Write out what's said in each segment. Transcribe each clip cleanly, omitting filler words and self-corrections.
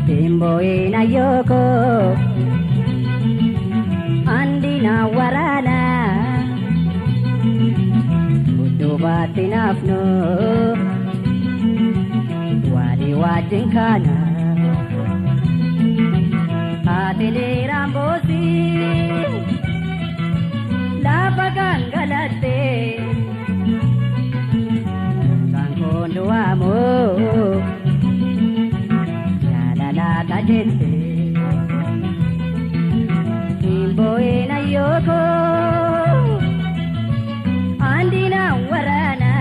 Timboina yoko andina warana udubatinafno wali wajinkana atile rambosi lava gangalate kankondo amo tajente timboina yoko andina warana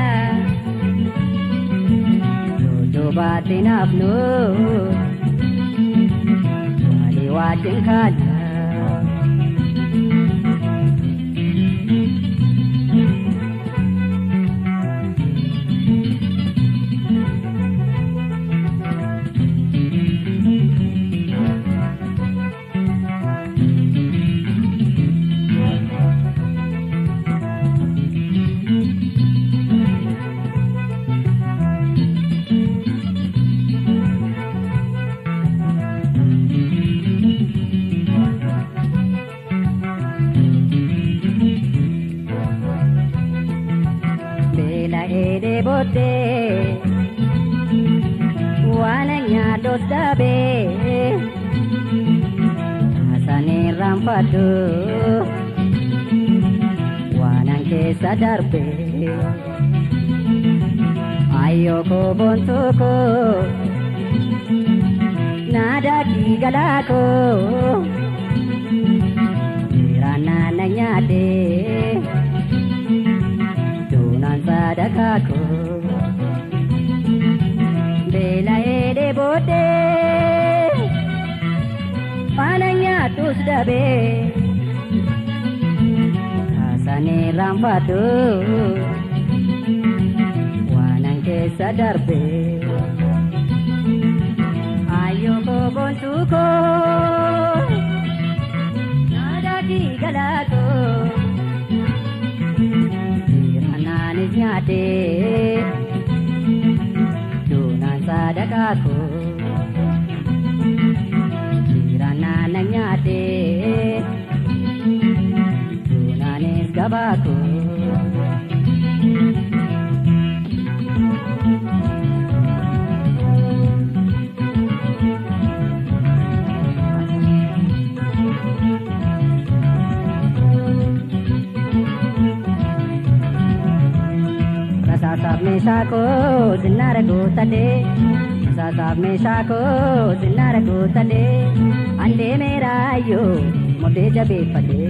udubatinafno wali wajinkana bote wananya dosabe asane rampadu wananke sadarbe ayo ko bontoko nada kigalako rana nanyade sadakako bela ede bote pananya tusdabe asane rambatu wananke sadarbe ayo ko bontuko nada kigalako nyade dona sadakako kirana nyade dona nesgabako Sasab mesako dinarago tale Sasab mesako dinarago tale Ande mera yo mode jabe pale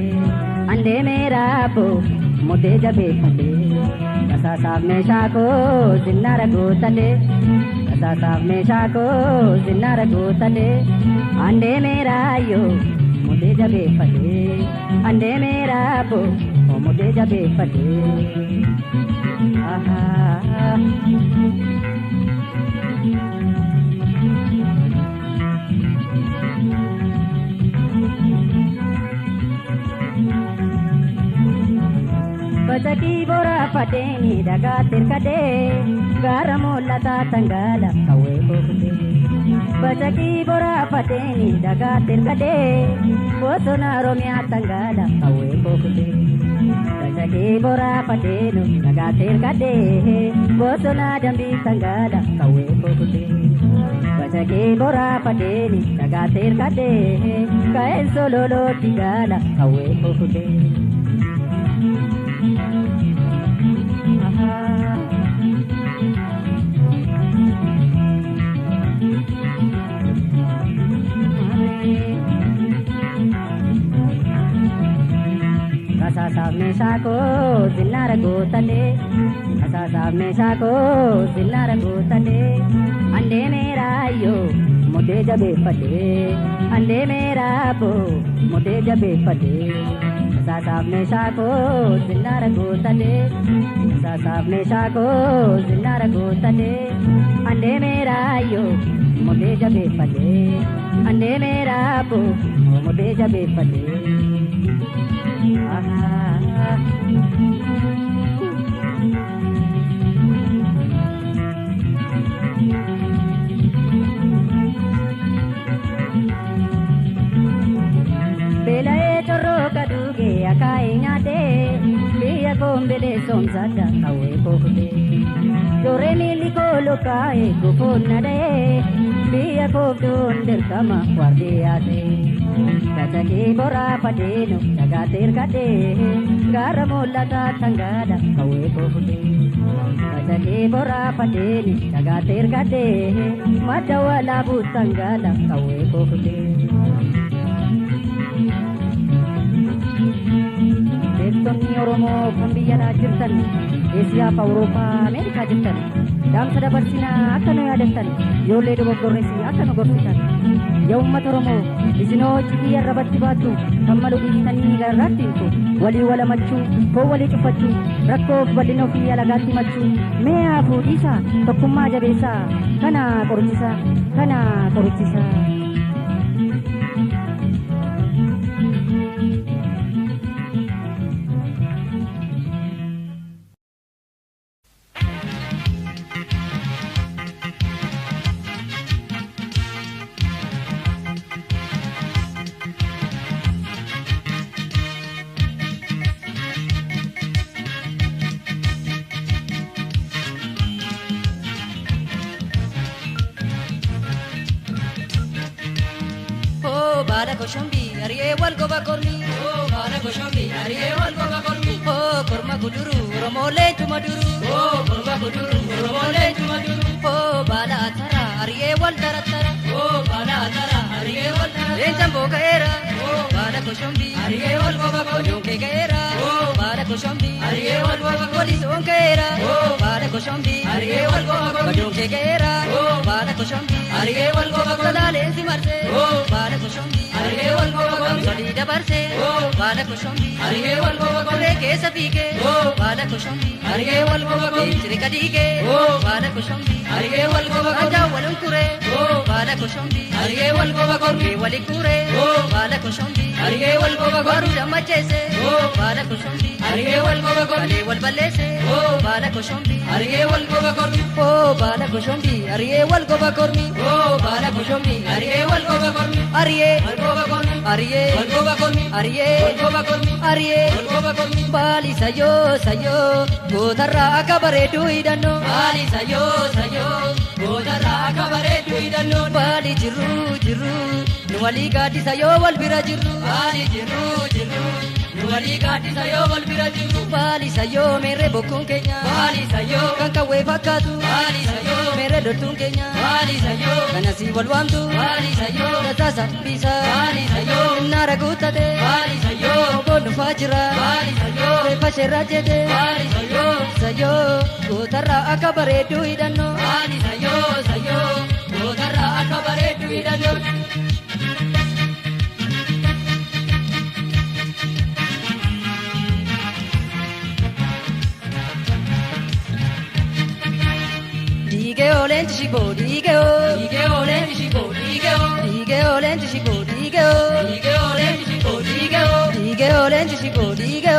Ande mera po mode jabe pale Sasab mesako dinarago tale Sasab mesako dinarago tale Ande mera yo mode jabe pale Ande mera po mode jabe pale Bajaki bora pateni daga tirkade garamola ta tangala kawe bokde Bajaki bora pateni daga tirkade bosona romya tangala kawe bokde Bajaki bora patenu daga tirkade bosona jambi tangala kawe bokde Bajaki bora pateni daga tirkade kael sololo tigala kawe bokde Asasaf meshako zinara gotale Asasaf meshako zinara gotale Ande mera yo mode jabe pale Ande mera bo mode jabe pale Asasaf meshako zinara gotale Asasaf meshako zinara gotale Ande mera yo mode jabe pale Ande mera bo mode jabe pale Belae chorro kaduge akai nyate biya kombele somsada kawe kokde Jore mili ko lokae gufonna de biya kokdon derkama warde ate Kachaki bora padeno jagatir kade garamola ta tangada kawe kokde Kachaki bora padeno jagatir kade madawala butangada kawe kokde Tonni Oromo Kambiyana jirtan Asia Europa Amerika jirtan Dam sada barsina akkanu yaadatan Ijoollee dogoggorreessi akkanu gorsitan Yaa uummata Oromoo isinoo cidii irratti baattu kammalu dhiistanii garraatti himtu walii walamachuu koo walii cufachuu rakkoof bal'ina ofii alagaatti machuu mee haafuu dhiisaa tokkummaa jabeessaa kana qorichisaa Bada koshombi ariye wal goba kormi oh bada koshombi ariye wal goba kormi oh korma guduru romole tumaduru oh korma guduru romole tumaduru oh bada atara ariye wal taratara oh bada atara ariye wal taratara enjambo gaera oh bada koshombi ariye wal goba kormi ke gaera oh bada koshombi ariye wal goba kormi son gaera oh bada koshombi ariye wal goba kormi ke gaera oh bada koshombi ariye wal goba kormi dale simarse oh bada koshombi ariye wal goba kormi sodi dabarse oh bada koshombi ariye wal goba kormi ke sapike oh bada koshombi ariye wal goba kormi chirikadike oh bada koshombi ariye wal goba kormi aja walun kure oh bada koshombi ariye wal goba kormi wali kure oh bada koshombi ariye wal goba kormi jamachese oh bada koshombi ariye wal goba kormi wal balese oh bada koshombi ariye wal goba kormi oh bada koshombi ariye wal goba kormi oh bada koshombi ariye wal goba kormi ariye wal goba kormi ariye wal goba kormi ariye wal goba kormi ariye wal goba kormi bali sayo godarra akabare duidanno bali sayo godarra akabare duidanno bali jiru nuwali gadi sayo wal bira jiru bali jiru nuwali gadi sayo wal bira jiru bali sayo mere bokun kenya bali sayo kanka we fakatu bali sayo mere dotun kenya bali sayo kanasi walwamtu bali sayo tasa bisa bali sayo naragutate bali sayo bonu fajra bali sayo fasherajete bali sayo godarra akabare duidanno bali sayo godarra akabare duidanno Dige olenti shibo dige olenti shibo dige olenti shibo dige olenti shibo dige olenti shibo dige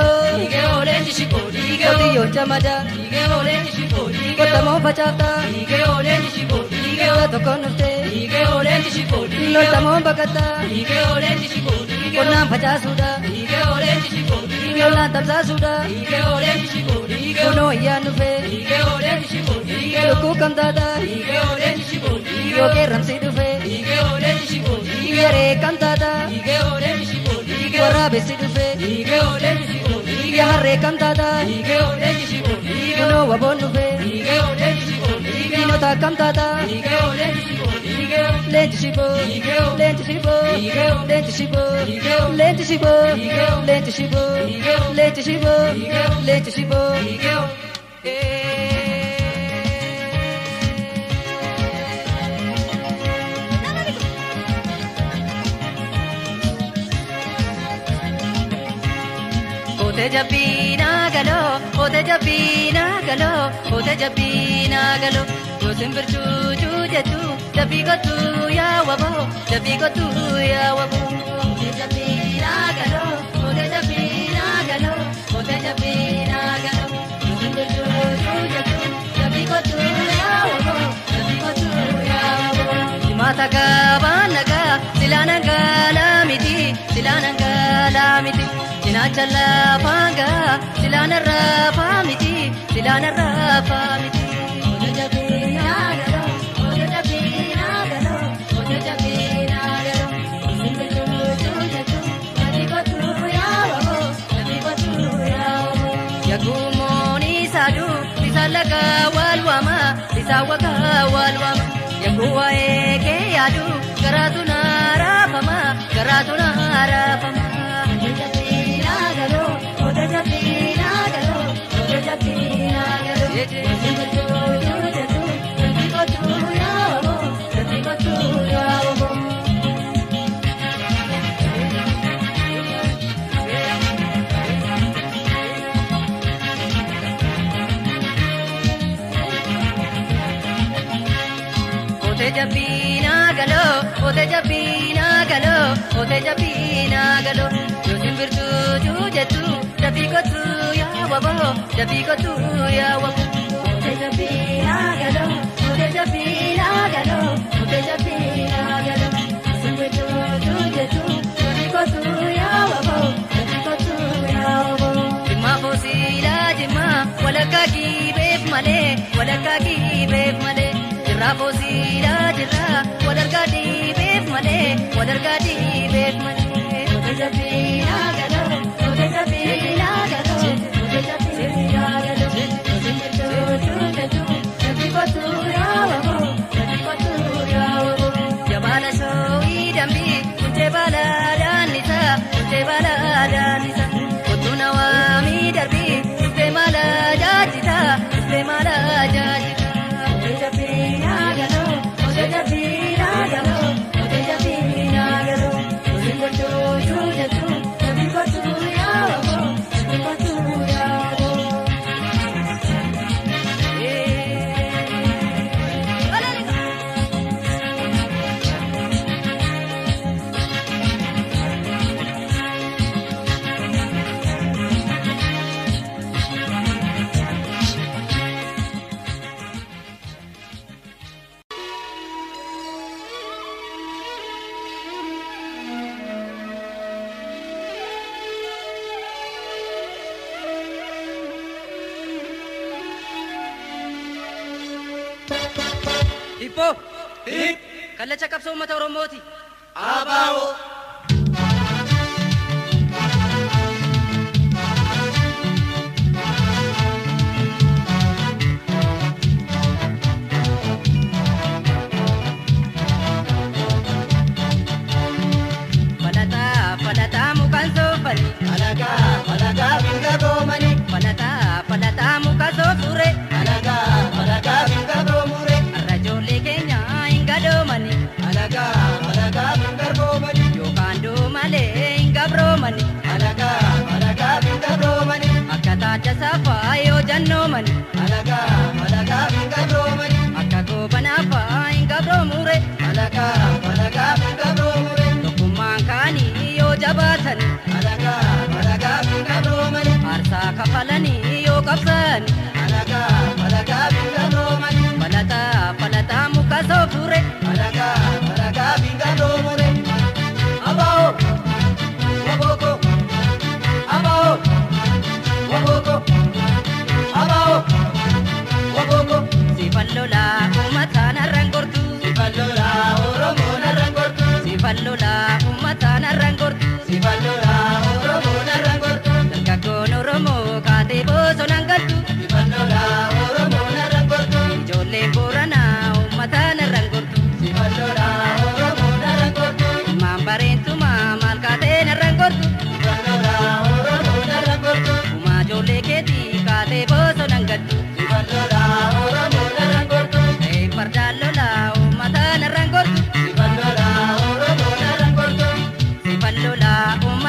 olenti shibo dige odiyo chamada dige olenti shibo dige tamo pachata dige olenti shibo dige tokonute dige olenti shibo dige no tamo bakata dige olenti shibo dige konna pachasuda dige olenti shibo dige la tamsa suda dige olenti shibo dige no yanufe dige olenti shibo dige ko kamdada dige olenti shibo dige ke ramsi dufe dige olenti shibo dige re kamdada dige olenti shibo dige wara besi dufe dige olenti shibo dige re kamdada dige olenti shibo dige no wabonu fe dige olenti shibo dige no ta kamdada dige olenti shibo dige leenci shiboo leenci shiboo leenci shiboo leenci shiboo leenci shiboo leenci shiboo leenci shiboo Ote jabina galo, ote jabina galo, ote jabina galo. Gosin bercucu jatu, jabi gotu ya wabo, jabi gotu ya wabo. Ote jabina galo, ote jabina galo, ote jabina galo. Gosin bercucu jatu, jabi gotu ya wabo, jabi gotu ya wabo. Dimata kabanaga, silana galamiti, silana galamiti. Sinacha lapanga, silana rapamiti, silana rapamiti. Ote jabina galo, ote jabina galo, ote jabina galo. Simbe chuchu jatu, jabi gotu ya wabo, jabi gotu ya wabo. Yagumoni sadu, bisalaga walwama, bisawaga walwama. Yaguwa eke yadu, garatuna rapama, garatuna rapama. Ote jabina galo, ote jabina galo. Simbe chuchu jatu, jabi gotu ya wabo, jabi gotu ya wabo. Ote jabina galo, ote jabina galo, ote jabina galo. Yosin bercucu jatu, jabi gotu ya wabo, jabi gotu ya wabo. Ote jabina galo, ote jabina galo, ote jabina galo. Yosin bercucu jatu, jabi gotu ya wabo, jabi gotu ya wabo. Jimma fosila jimma, walakka ki beef male, walakka ki beef male. Jirra fosila jirra, wadarga di beef male, wadarga di beef male. Ote jabina galo, ote jabina galo, ote jabina galo. Yosin bercucu jatu, jabi gotu ya wabo, jabi gotu ya wabo. Jabala so'i dambi, kunce bala danisa, kunce bala danisa. Kutuna wami darbi, kunce mala jajita, kunce mala jajita. Ote jabina galo, ote jabina galo, ote jabina galo. Yosin bercucu jatu, jabi gotu ya wabo, jabi gotu ya wabo. Ipo, kallacha qabsoo uummata Oromooti. Abaa'oo. Palataa mukaan soofani. Alagaa binga goomani. Palataa mukaan soofure. Alagaa binga goomure. Arrajoolee keenya hin gadoomani. Alagaa binga goomani. Yookaan doomalee hin gabroomani. Alagaa binga goomani. Akka taata saafaa yoo jannoomani. Alagaa binga goomani. Akka goobanaafaa hin gabroomure. Alagaa binga goomure. Tokkummaan kaanii yoo jabaatani. Alagaa binga goomani. Aarsaa kafalanii yoo qabsaani. Alagaa binga goomani. Palataa muka soofure. Alagaa binga goomure. Abaa'oo. Waboko. Abaa'oo. Waboko. Abaa'oo. Waboko. Sifan lolaa uummataan har'aan gortu. Sifan lolaa Oromoon har'aan gortu. Sifan lolaa uummataan har'aan gortu. Sifan lolaa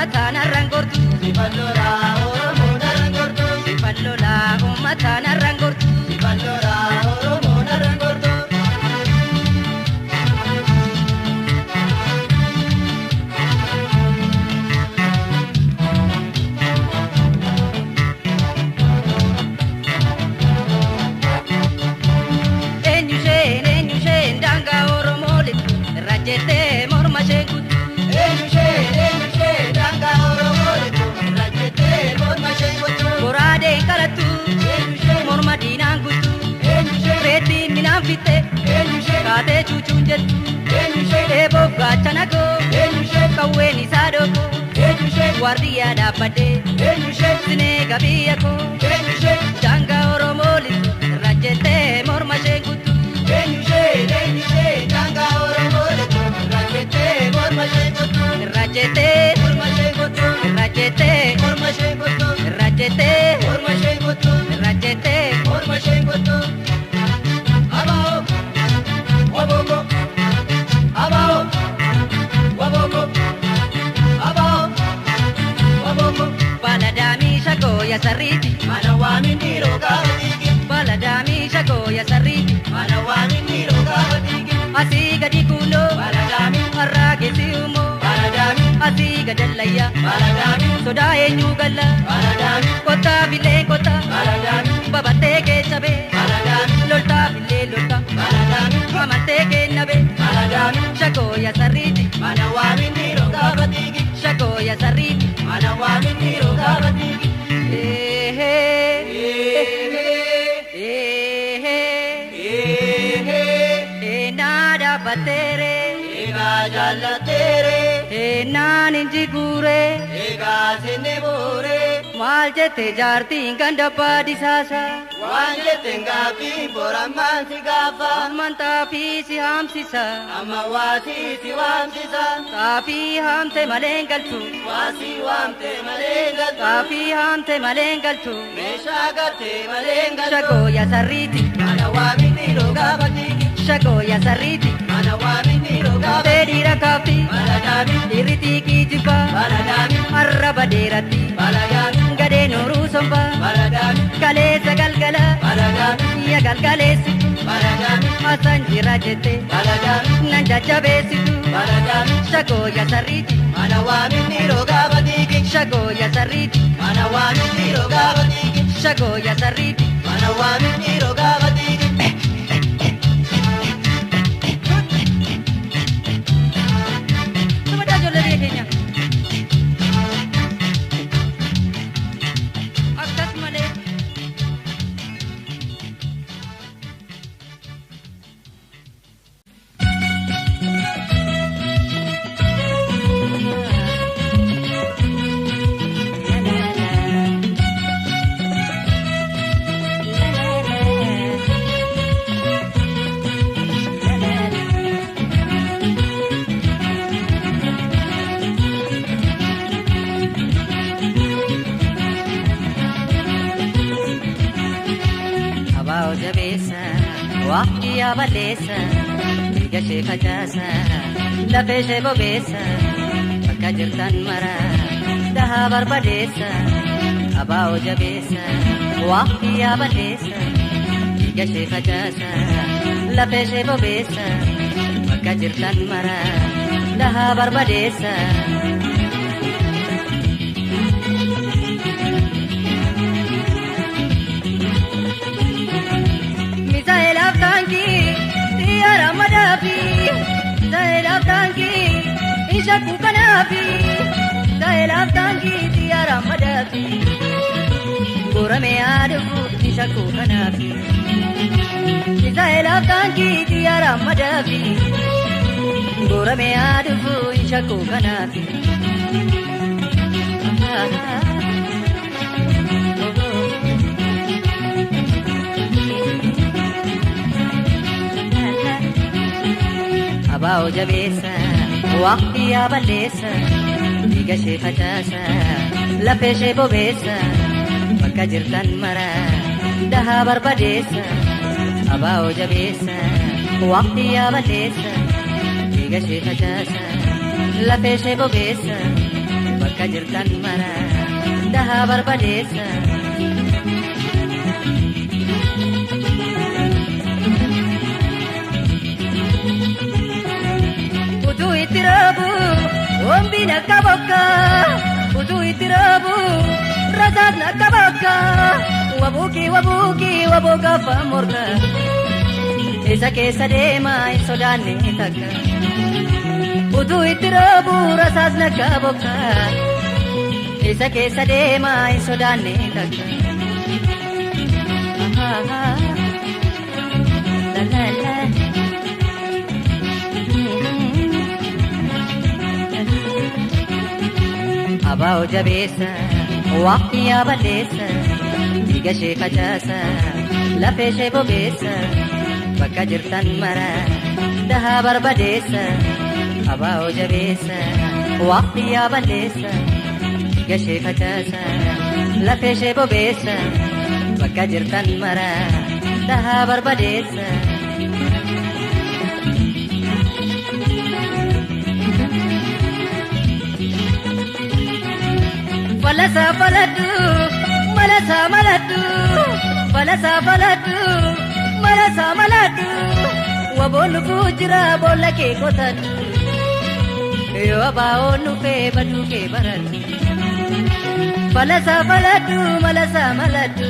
ummataana rangortu Sifallola Oromoo narangortu Sifallola ummataana rangortu Sifallola Oromoo narangortu Enyushen danga Oromoo rajete morma shekutu Enyushe danga Oromoo rajete morma shekutu Borade karatu morma dinaan gutu Reeti minaan fitte kaatee chuuchuun jettu Eeboo gaachanago kawween isaa dhoko Waardiyyaa dhaabbadhee sinee gabiyya koo Danga Oromoo rajete morma shekutu danga Oromoo rajete morma shekutu Rajete morma shekutu Rajete morma shekutu Rajete morma shekutu Rajete morma shekutu Abao waboko Abao waboko Abao waboko Baladami shago ya sariti Mana waamindiro gabatiki Baladami shago ya sariti Mana waamindiro gabatiki Asii gadi kuno Baladami Arraagesi umo Baladami Asii gadallayya Baladami Sodaa eenyu galla Baladami Kottaa bilee kottaa Baladami Babattee keessabe Baladami Loltaa bilee loltaa Baladami Amartee kennabe Baladami Shagoo ya sarriiti Mana waamindiro gabatiki Shagoo ya sarriiti Mana waamindiro gabatiki Naada batere Ega jallatere naan injigure Ega sinebore maal jette jaartiin ganda baadisaasa Waan jetten gaaffii borammaan si gaafa amantaa fi si haamsisa Amma waasii si waamsisa Kaafii haamte maleen galchu Waasii waamte malee galtu Kaafii haamte maleen galchu Meeshaa gattee malee galtu Shagoo ya sarriiti Mana waamindiro gabatiki Shagoo ya sarriiti Mana waamindiro gabatiki Teedhiira kaafii Baladami Irritii kiijibba Baladami Arraba deeratti Baladami Gadee nooruu somba Baladami Kaleessa galgala Baladami Ya galgaleessitu Baladami Asan jira jette Baladami Nan jajjabeessitu Baladami Shagoo ya sarriiti Mana waamindiro gabatiki Shagoo ya sarriiti Mana waamindiro gabatiki Shagoo ya sarriiti Mana waamindiro gabatiki Tumataa ijoollee biyya keenya Akkas malee Abaa jabeessa waqtii yaabaleessa dhiiga ishee facaasa lafee ishee bobeessa bakka jirtan mara dhahaa barbadeessa abaa jabeessa waqtii yaabaleessa dhiiga ishee facaasa lafee ishee bobeessa bakka jirtan mara dhahaa barbadeessa. Misaa'elaaf taankii xiyyaara madaafi Misaa'elaaf taankii ishakuu kanaafi Misaa'elaaf taankii xiyyaara madaafi Goramee aaduu ishakuu kanaafi Misaa'elaaf taankii xiyyaara madaafi Goramee aaduu ishakuu kanaafi Abaa jabeessa waqtii yaabaleessa dhiiga ishee facaasa lafee ishee bobeessa bakka jirtan mara dhahaa barbadeessa abaa jabeessa waqtii yaabaleessa dhiiga ishee facaasa lafee ishee bobeessa bakka bakka jirtan mara daha barbadeessa. Utuu itti raabu wambiin akka bokka, utuu itti raabu rasaasni akka bakka. Wabuki wabuki waboga famorka, isa keessa deemaa hin sodaanne takka. Utuu itti raabu rasaasni akka bokka, isa keessa deemaa hin sodaanne takka. La la la. Abaa jabeessa waqtii yaabaleessa. Dhiiga ishee facaasa lafee ishee bobeessa bakka jirtan mara daha barbadeessa. Abaa'oo jabeessa waqtii yaabaleessa dhiiga ishee facaasa lafee ishee bobeessa bakka jirtan mara daha barbadeessa. Falasa faladu malasa maladu, falasa faladu, malasa maladu. Wabonu bujra bola ke kotadu, yo abaonu fe badu ke baradu. Falasa faladu, malasa maladu,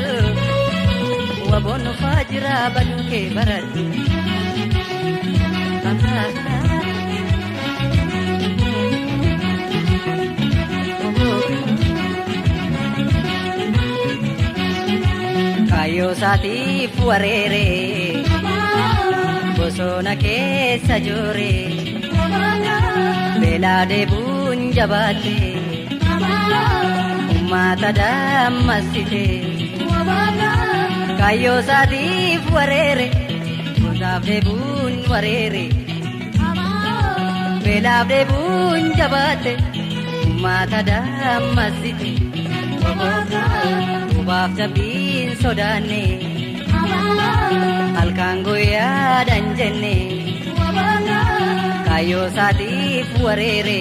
wabonu fajra badu ke baradu. Kayo saatiif wareere bosona keessa joore beelaa deebuun jabaatte uummata dammastite. Kayo saatiif wareere bosaaf deebuun wareere beelaaf deebuun jabaatte uummata dammastite. Ubaaf jabbiin sodaanne halkan guyyaadhaan jenne kayyoo saatiif wareere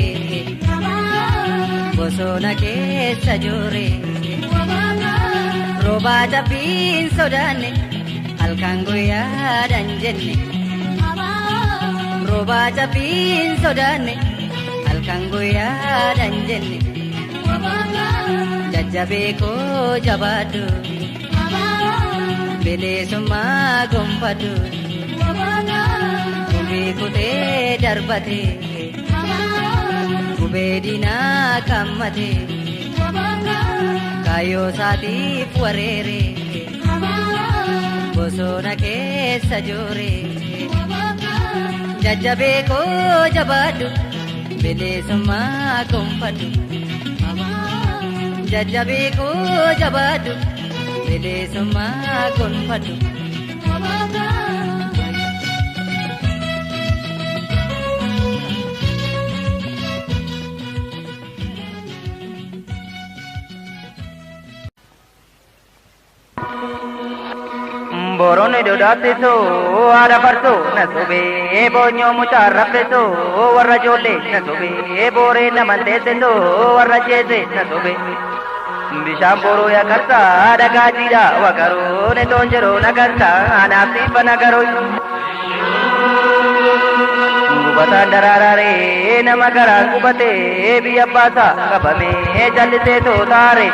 bosona keessa joore roobaa jabbiin sodaanne halkan guyyaadhaan jenne roobaa jabbiin sodaanne halkan guyyaadhaan jenne. Jajjabeeko jabaadhu bilisummaa gonfadhu gubee kutee darbate gubee diinaa qammate kayyoo saatiif wareere bosona keessa joore. Jajjabeeko jabaadhu bilisummaa gonfadhu jajjabeeko jabaadhu bilisummaa gonfadhu. Borone dodaatiso haadha farsoo na sobee boonyoo mucaa rafeso warra ijoollee na sobee booree naman teessendoo warra jeese na sobee. Bishaan boroo yakartaa dhagaa jiidhaa wagaroo netoon jeroo nagartaa anaaf sifa nagaroo. Gubataan daraararee nama garaan gubatee biyya baasaa qabamee jallisee tootaaree.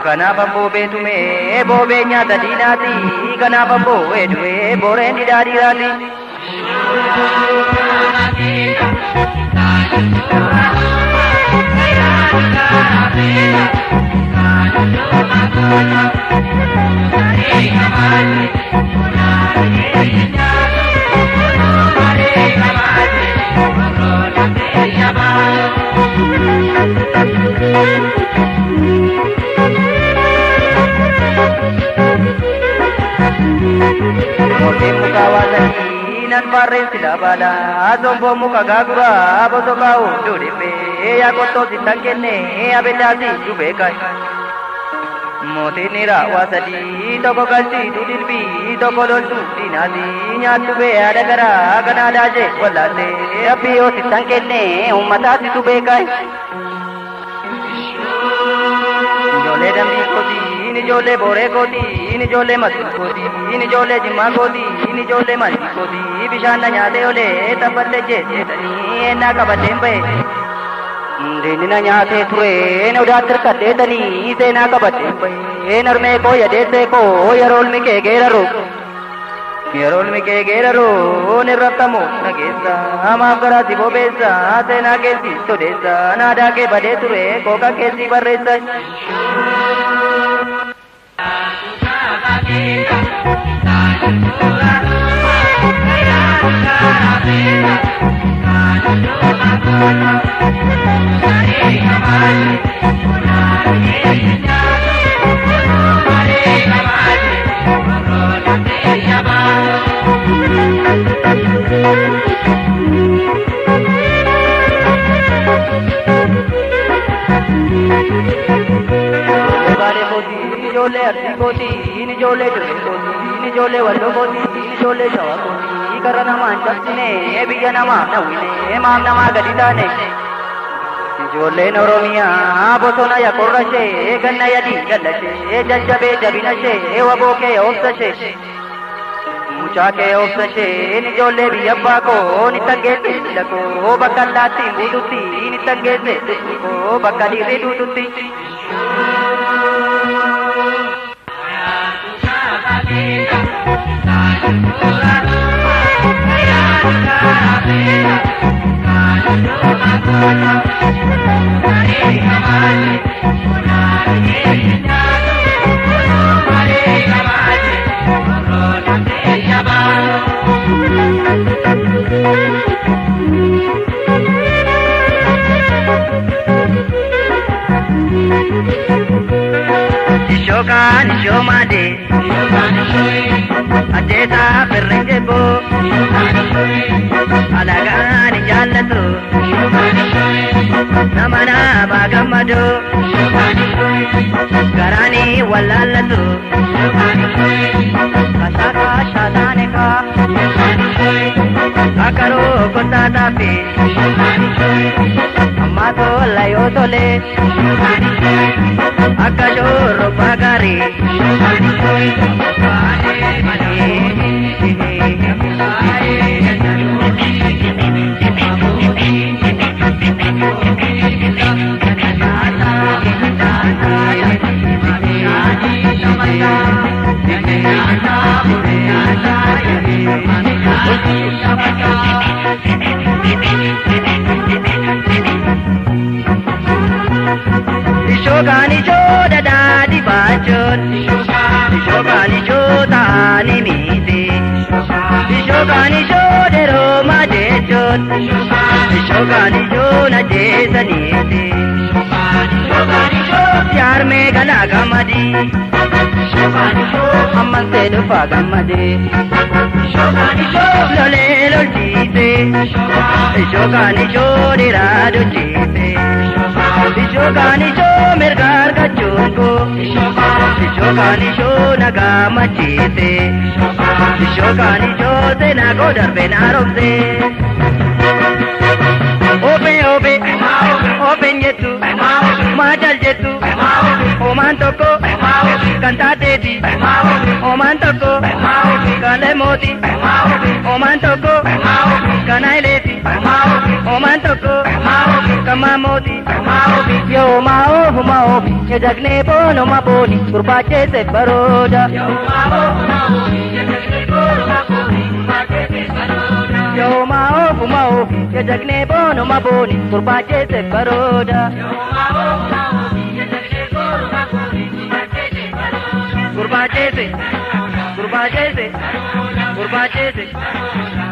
Kanaaf amboo beetumee boobee nyaata diinaati kanaaf amboo weedumee booreen didhaa dhiiraati. Motiin muka waasanii nan barreessi labaala somboo muka gaaguraa bosoo kaa'u duudhibbee yaa qottoo sittan kennee abedaasi dubeekai. Motiin dhiiraa waasadii tokko galchiitu dilbii tokko loltu diinaati nyaattu bee haadha garaa kanaa daajee wallaallee abbii yoo sittan kennee uummataasi dubeekai. ijoollee dambii kooti ijoollee booree kooti ijoollee masuu kooti ijoollee jimmaa kooti ijoollee mandii kooti bishaan na nyaatee olee tabballee jeetanii ennaa qabadeen ba'e. Diinni na nyaatee ture odaatti hirkadheetanii seenaa qabadeen ba'e narmee koo yadeessee koo yeroo ilmi kee geeraru. Yeroo ilmi kee geeraru ni rakkamu nageessa amaaf garaatti bobeessa seenaa keessi sodeessa naadaa kee badee ture kooka keessi barreessa. Ijoollee arsii kooti ijoollee dirree kooti ijoollee walloo kooti ijoollee shawaa kooti karra namaan cabsine biyya namaa dhawwine maaf namaa gadi taane. Ijoolleen Oromiyaa bosona yakorra ishee ganna yadii gallashee jajjabee jabina ishee waboo kee obsa ishee. Mucaa kee obsa ishee ijoollee biyya abbaa koo ni taggeesse sila koo bakka allaattiin buututti ni taggeesse sila koo bakka dhiirri duututti. Shokan shomade Adeta perrenjebo Alagan jallatu Namana bagamado Garani wallalatu Kasaka shataneka Akaro kotatape Amato layotole Akajoro pagari Shogani shoda dadi bachot Shogani shoda ni miti Shogani shoda roma jechot Shogani shona jesaniti Shogani shoda pyar mein gala gamadi Shogani shoda amman se dufa gamadi Shogani shoda lole lolchite Shogani shoda radu chite Shogani shoda mergar kachunko Shogani shoda nagama chite Shogani shoda nago darbe naromse Ope ope ope nyetu Majal jetu Oman toko Kantate di Oman toko Kale moti Oman toko Kanaileti Oman toko Kama moti Yo mao humao Ye jagne bono maboni Kurbache se baroda Yo mao humao Ye jagne bono maboni Kurbache se baroda Yo mao humao Ye jagne bono maboni Kurbache se baroda Yo mao humao Ye jagne bono maboni Kurbache se baroda Kurbache se Kurbache se Kurbache se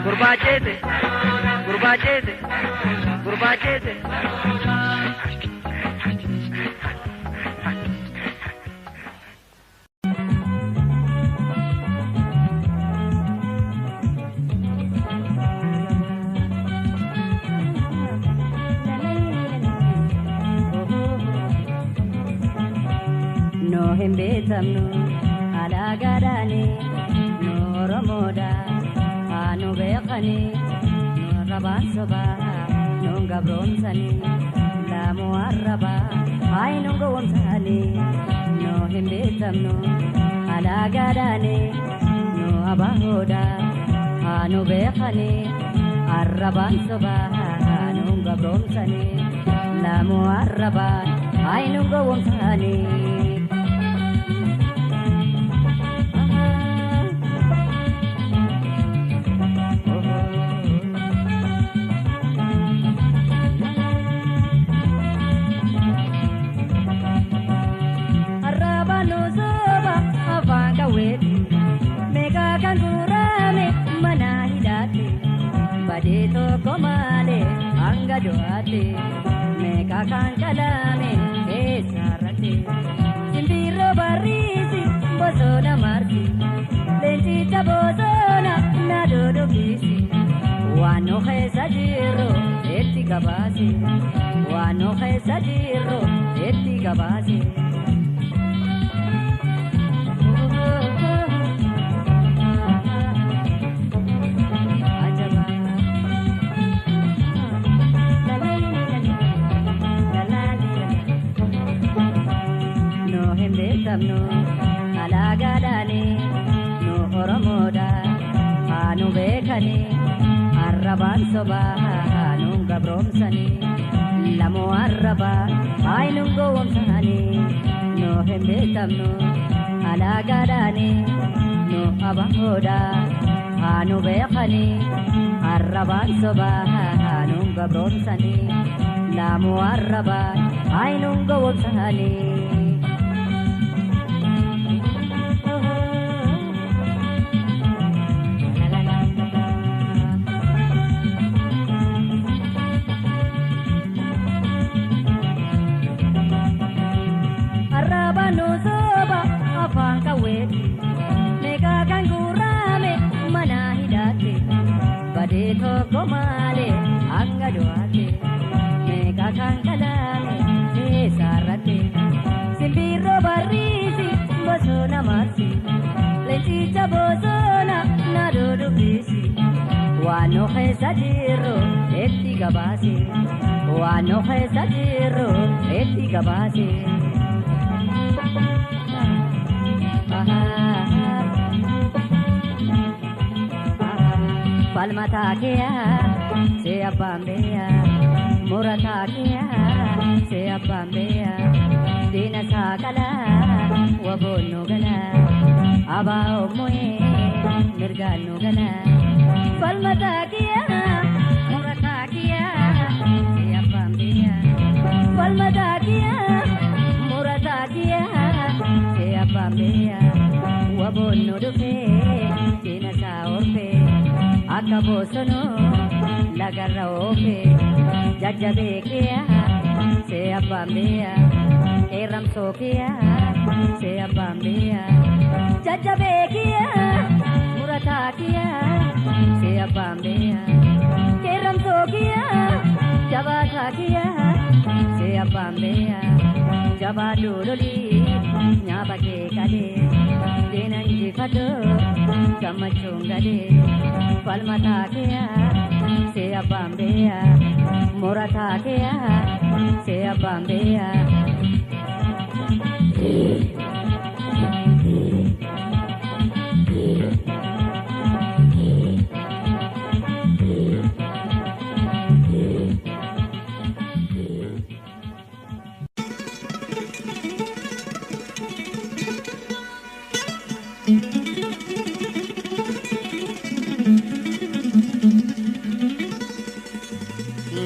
Kurbache se Kurbache se Kurbache se No hembetamnu alagadani no ramoda anu beqani no raban soba no gabronsani la muarraba ay no gowonsani himbe tamno alagadane no abahoda anu bekhane arraban subhanu gabromsane lamu arraban ainu gawomsane Badito komale anga doate meka kan kalame esarate simbiro barisi bosona marsi lenti tabosona nadodo bisi wano khesa jiro eti gabasi wano khesa jiro eti gabasi no alagadane no oromoda anu bekane arraban sobahanu gabromsani lamu arraba ainu gowomsani no hembe tamno alagadane no abahoda anu bekane arraban sobahanu gabromsani lamu arraba ainu gowomsani Badito komale anga doate meka kan kalame esarate simbiro barisi bosona marsi lenti tabosona nadodo bisi wano khesa jiro eti gabasi wano khesa jiro eti gabasi Palmata kia se abambea murata kia se abambea dina sakala wabono gala abao moe mirgano gala palmata kia murata kia se abambea palmata kia murata kia se abambea wabono dufe dina sa orfe akabosono lagarra ofe jajjabe kia se abambea eram sokia se abambea jajjabe kia murata kia se abambea eram sokia jabata kia se abambea jabaduloli nyabake kale denanji fado kamachungale palmata kia se abambea murata kia se abambea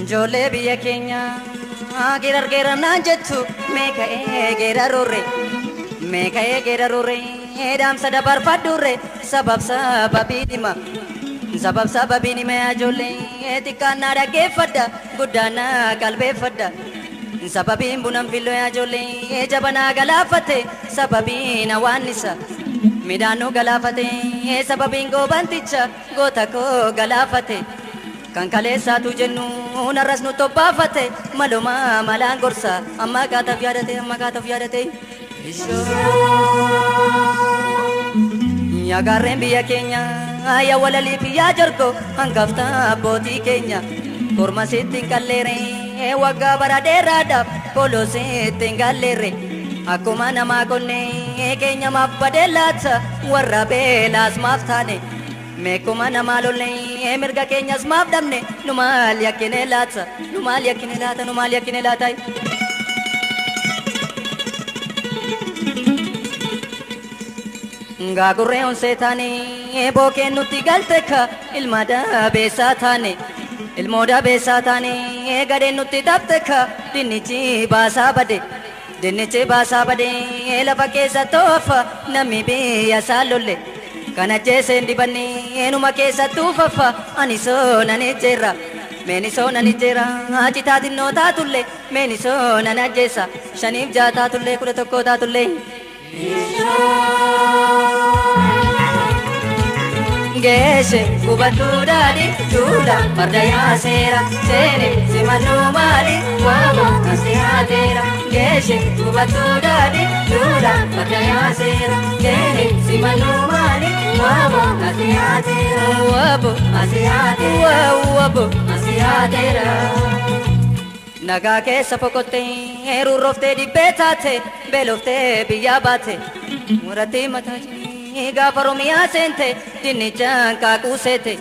Jole biya kenya gerar gerar na jettu meka gerarure dam sada barfadure sabab sababini me ajole tikana da gefada gudana kalbe fada sababin bunam fillo ajole jabana galafate sababina wanisa midanu galafate sababin go banticha gotako galafate kan kalesa tu jennu naras nu topafate maluma malangorsa amma kata fiadate ya garembi ya kenya ya walali piya jorko angafta boti kenya korma sitin kallere waga baradera dap polo sitin gallere akkuma namaa konnee keenya maaf badee laata warra beelaas maaf taane meekuma namaa lollee mirga keenyas maaf dhabne nu maal yakkine laata nu maal yakkine laata nu maal yakkine laata Gaagurree on seetaane bookeen nutti galte ka ilma dabeessaa taane ilmoo dabeessaa taane gadeen nutti tapte ka dinnichi baasaa bade dinnichi baasaa bade lafa keessa toofa namni biyya isaa lolle kana jeeseen dibanne enuma keessa tuufafa ani soonan ejjeerra meeni soonan ejjeerra citaa xinnoo taatullee meeni soonan ajjeessa shaniif jaa taatullee 11 taatullee Geshe kubatudadi jula pardaya sera sene simanu mali wabo nasihatera Geshe kubatudadi jula pardaya sera sene simanu mali wabo nasihatera wabo nasihatera wabo nasihatera Nagaa keessa fokottee rurroftee dibbee taate beeloftee biyyaa baate murattee mataa gaafa Oromiyaa seente dinnichaan kaakuu seete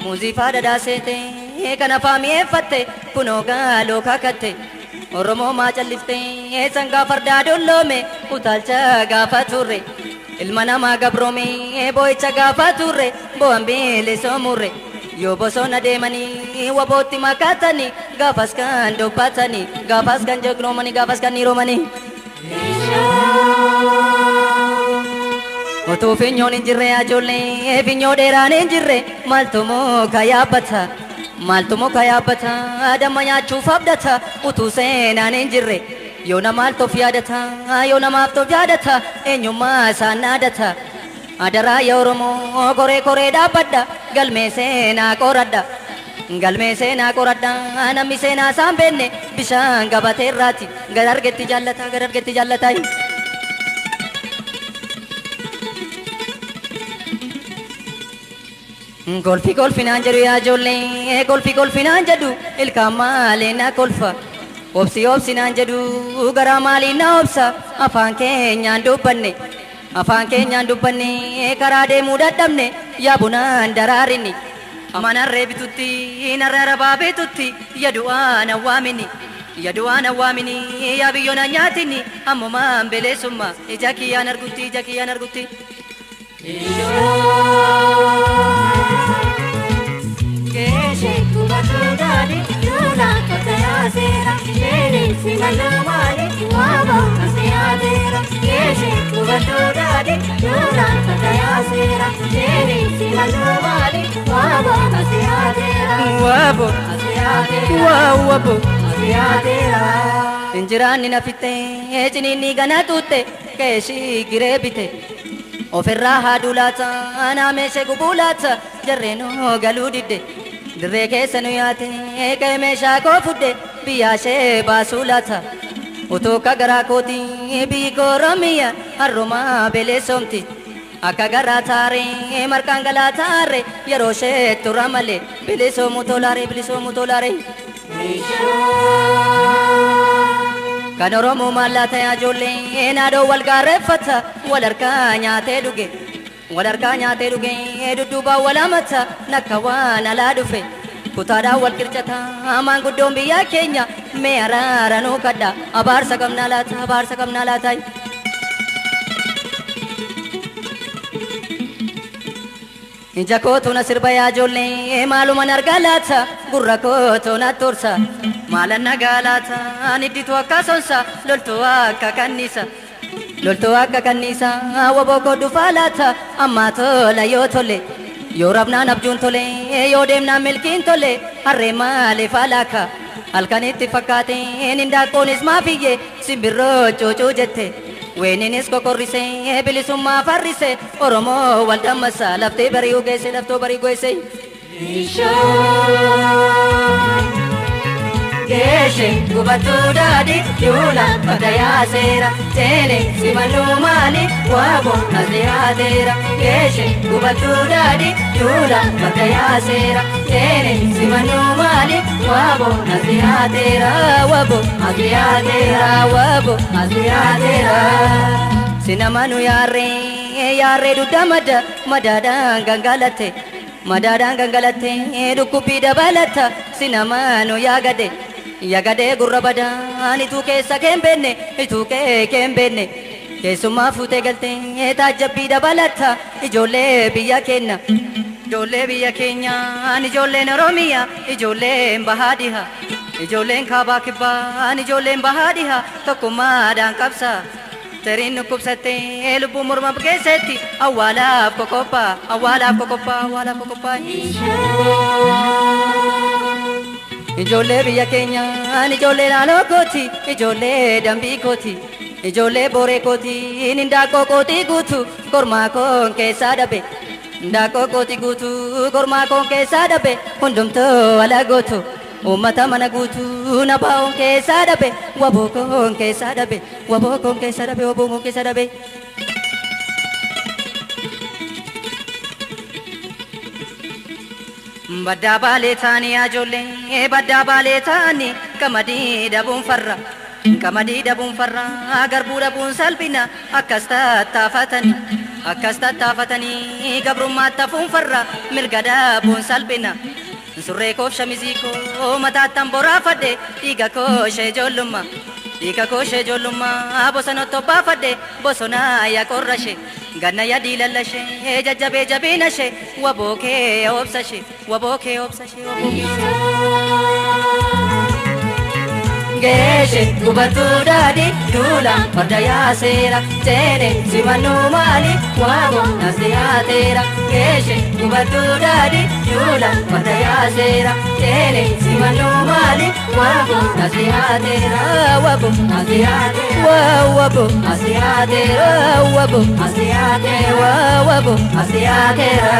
muuziifaa dhadhaa seete kan afaan mi'eeffatte kunoo gaaloo kaakatte Oromoo maa calliftee sangaa fardaa dolloome utaalcha gaafa turre ilma namaa gabroome boo'icha gaafa turre bo'aan bilisoomuurre Yo bosona deemanii wabootti makaatanii gaafas kan dubbatanii gaafas kan jagloomanii gaafas kan niroomanii Otoo finyoon hin jirre ajoollee finyoo dheeraan hin jirre maaltu muka yaabbata damma nyaachuuf abdata utuu seenaan hin jirre yoo namaaf tof yaadata yoo namaaf tof yaadata eenyummaa isaan naadata Adara ya Oromoo koree koree dhaabbadha galmee seenaa qoradha namni seenaa isaan beenne bishaan gabatee irraati gad argetti jaallata Golfinaan jedhu yaa ijoollee golfinaan jedhu ilkaan maalee na kolfa obsinaan jedhu garaa maalii na obsa afaan keenyaan dubbanne karaa deemuu dadhabne yaa bunaan daraarinni manarree bitutti narra rabaa bitutti yadu'aan awwaamini yaa biyyoon nyaatinni ammumaan beleessummaa ija kiyyaan argutti Geshe kubatudadi jula pardaya sera sene simanu mali wabo nasihatera Geshe kubatudadi jula pardaya sera sene simanu mali wabo nasihatera wabo nasihatera Injiraanni nafitte eciniinni gana tutte keeshi giree bite ofirraa haaduu laata naameshee gubuu laata jarreenoo galuu didde dirree keessa nu yaate qe'ee meeshaa koo fudde biyyaashee baasuu laata utuu akka garaa kootii biyyi koo Oromiyaa harrumaa beleessomti akka garaa taaree marqaan galaa taaree yeroo ishee turra malee bilisoomuu tolaaree Kan Oromoo mallaata yaa ijoollee naadoo wal gaarreeffata wal harkaa nyaatee dhuge dudduubaan wal hamata nakka waan alaa dhufe kutaadhaan wal qircata maanguddoon biyya keenya mee araara nuu kadha abaarsa qabnaa laata Ija kootu na sirba yaa ijoollee maaluman argaa laata gurra kootu na tursa maalan nagaa laata nidditu akka sonsa loltuu akka kanniisa waboo koo dhufaa laata ammaa tola yoo tole yoo rabnaan abjuun tole yoo deemnaan milkiin tole harree maaliif alaaka halkanitti fakkaate hindaaqqoonis maafiyye simbirroo cuucuu jette Weeninnis kokorrisee bilisummaa farrisee Oromoo wal dammasa laftee bari'uu geesse geeshe gubatu daadi duula badayaaseera seene simanu maali waabo nasiyaateera geeshe gubatu daadi duula badayaaseera seene simanu maali waabo nasiyaateera waabo nasiyaateera waabo nasiyaateera sinamanu yaarree dudda madaadhaan gangalate madaadhaan gangalate dhukkubii dabalata sinamanu yaagade gurra badaan ituu keessa keembenne ituu keembenne keessummaa fuutee galtee taajjabbii dabalata ijoollee biyya keenya ijoolleen oromiyaa ijoolleen bahaadhiha ijoolleen kaabaa kibbaan ijoolleen bahaadhiha tokkummaadhaan qabsa Terin nukkubsattee lubbuu morma bukeessetti awwaalaaf qoqophaa ijoollee biyya keenyaan ijoollee naannoo kooti ijoollee dambii kooti ijoollee booree kooti hindaaqqoo qootii guutu kormaa koon keessaa dhabe hindaaqqoo qootii guutu kormaa koon keessaa dhabe hundumtuu ala gootu ummata mana guutu nabaa'oon keessaa dhabe waboo koon keessaa dhabe waboo koon keessaa dhabe baddaa baalee taanii ijoollee baddaa baalee taanii qamadii dhabuun farra garbuu dhabuun salphina akkas tattaafatanii gabrummaatti hafuun farra mirga dhabuun salphina surree koof shamizii koo mataattan boraafadhe dhiiga kooshee ijoollummaa bosonotto baafadhe bosonaa yaa qorrashe ganna yaa diilallashee jajjabee jabiinashee waboo kee obsashee geeshe gubatu daadi duula badayaaseera seene simanu maali waabo nasiyaateera geeshe gubatu daadi duula badayaaseera seene simanu maali waabo nasiyaateera waabo nasiyaateera waabo nasiyaateera waabo nasiyaateera waabo nasiyaateera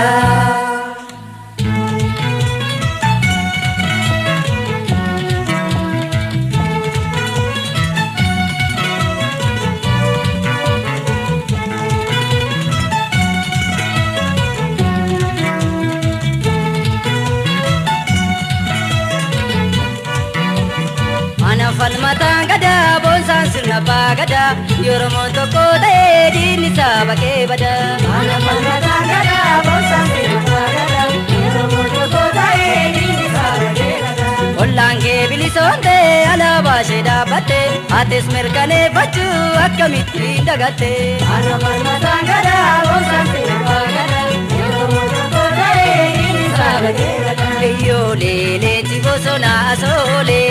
falmataan gadaa boonsaan sirna baagadaa yoromoon tokko ta'ee diinni saba kee badaa. Ana falmataan gadaa boonsaan sirna baagadaa yoromoon tokko ta'ee diinni saba kee badaa. Ollaan kee bilisoontee alaabaa ishee dhaabbattee atis mirkaneeffachuu akkamittiin dagatte. Ana falmataan gadaa boonsaan sirna baagadaa yoromoon tokko ta'ee diinni saba kee badaa. Iyyoolee leenji bosonaa asoolee.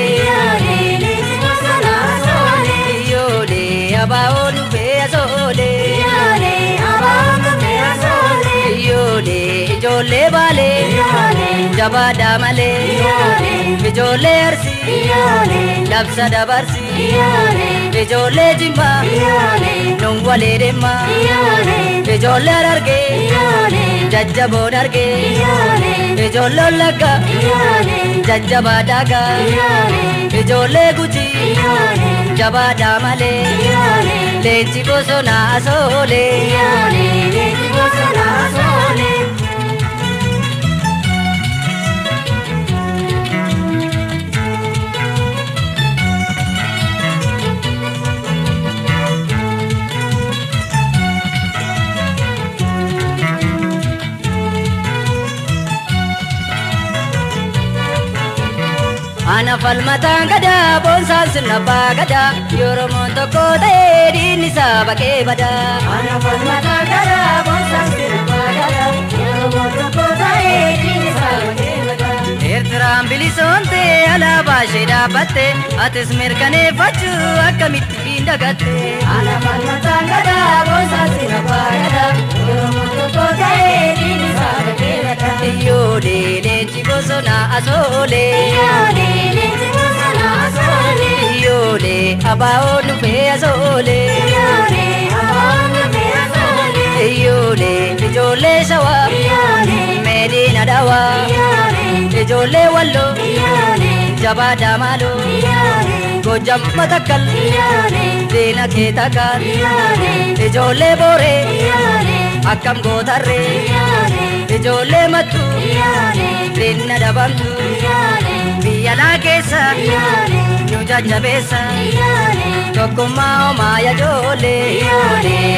Abaon beasole yole jole bale jabada male jole arsi labsa dabarsi jole jimma nongwale demma jole arge jajjabo arge jole laga jajjaba daga jole guji jabada male leenji bosonaa soole leenji bosonaa soole. Ana falmataan gadaa boonsaan sirna baagadaa yoromoon tokko ta'ee diinni saba kee badaa. Ana falmataan gadaa boonsaan sirna baagadaa yoromoon tokko ta'ee diinni saba kee badaa. Eertiraan bilisoontee alaabaa ishee dhaabbatte atis mirkaneeffachuu akkamittiin dagatte. Ana falmataan gadaa boonsaan sirna baagadaa yoromoon tokko ta'ee diinni saba kee badaa. Iyyoolee leenji bosonaa asoolee. Yole abaon beasole yole jole sawa medina dawa jole wallo jabaa jaamaaloo Gojjam matakkal Deena kee takkaan Ijoollee booree akkam gootarree Ijoollee mattuu Deenna dhabamtu Biyyalaa keessa Nu jajjabeessa Tokkummaa homaa yaajoolee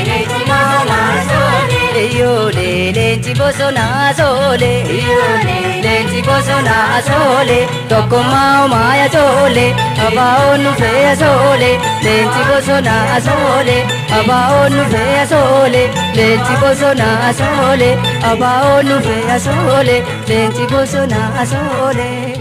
Tokkummaa homaa soolee Leenci bosonaa soolee Leenci bosonaa soolee Tokkummaa homaa yaajoolee Abaa'oon nu fe'e soolee Leenci bosonaa soolee Abaa'oon nu fe'e soolee Leenci bosonaa soolee Abaa'oon nu fe'e soolee Leenci bosonaa soolee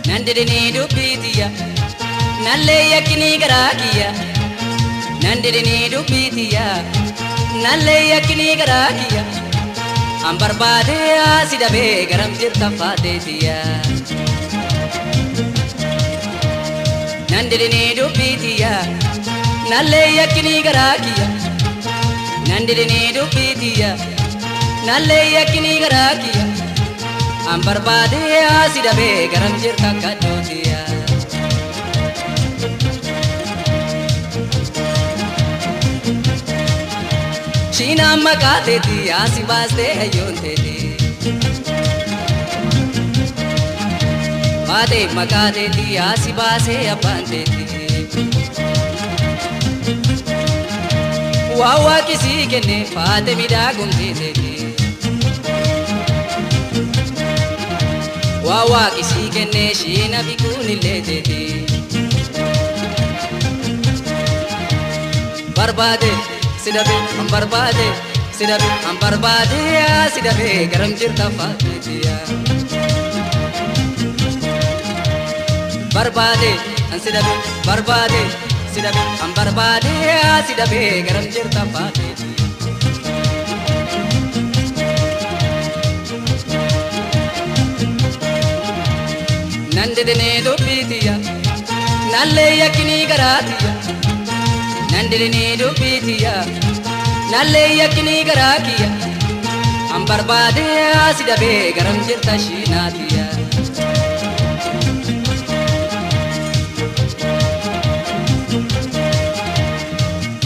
Nandini dubbitiya nalle yakini garakiya Nandini dubbitiya nalle yakini garakiya Ambarbade asida be garam jirta fatetiya Nandini dubbitiya nalle yakini garakiya Nandini dubbitiya nalle yakini garakiya Ambarbade asida be garam jirta kadotiya Shina makate ti asibaste hayonte ti Bade makate ti asibase abante ti Wawa kisi kene fate midagumte ti Wawa kisi kene shina bikuni leteti Barbade sidabe am barbade sidabe garam jirta fatetiya Barbade an sidabe am barbade sidabe garam jirta fatetiya Nandine dubbitiya nalle yakini garatiya Nandine dubbitiya nalle yakini garakiya Ambarbade asida be garam jirta shinatiya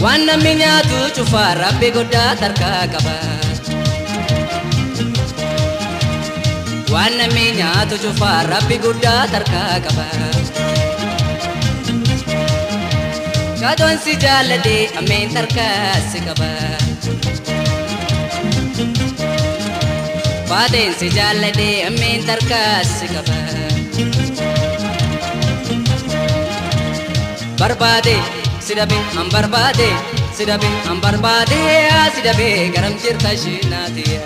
Wanna minyatu chufa rabbi godda tarka kaba Wanna minyatu chufa rabbi godda tarka kaba Kadon si jalade amen tarka sikaba Baden si jalade amen tarka sikaba Barbade sidabe am barbade sidabe garam jirta shinatiya